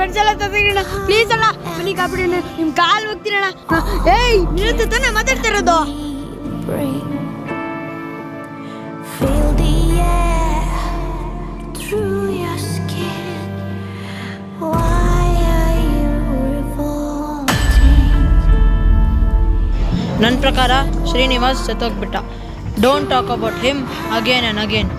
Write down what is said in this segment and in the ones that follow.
ಒಂದ್ಸಲ ತಗೋಣ ಪ್ಲೀಸ್ ಅಣ್ಣ ಮನಿ ಕಾಪಿಡಿ ನಿಮ್ ಕಾಲ್ ಹೋಗ್ತೀನಿ ಅಣ್ಣ. ಏಯ್ ನಿನ್ನ ತಾನೇ ಮಾತಾಡ್ತಾ ಇರೋದು. ನನ್ನ ಪ್ರಕಾರ ಶ್ರೀನಿವಾಸ್ ಸತ್ತೋಗ್ಬಿಟ್ಟ. Don't talk about him again and again.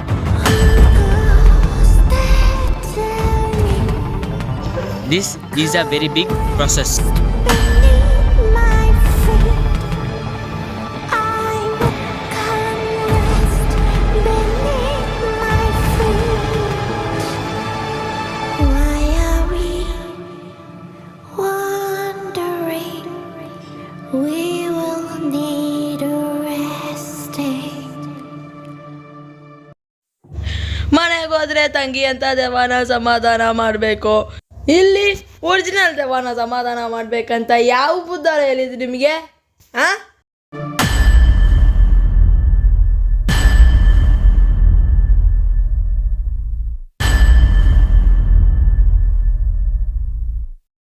This is a very big process. ಮನೆಗೆ ಹೋದ್ರೆ ತಂಗಿ ಅಂತ ದೆವ್ವನ ಸಮಾಧಾನ ಮಾಡಬೇಕು. ಇಲ್ಲಿ ಒರಿಜಿನಲ್ ದೆವ್ವನ ಸಮಾಧಾನ ಮಾಡ್ಬೇಕಂತ ಯಾವ ಬುದ್ಧ ಹೇಳಿದ್ರು ನಿಮಗೆ?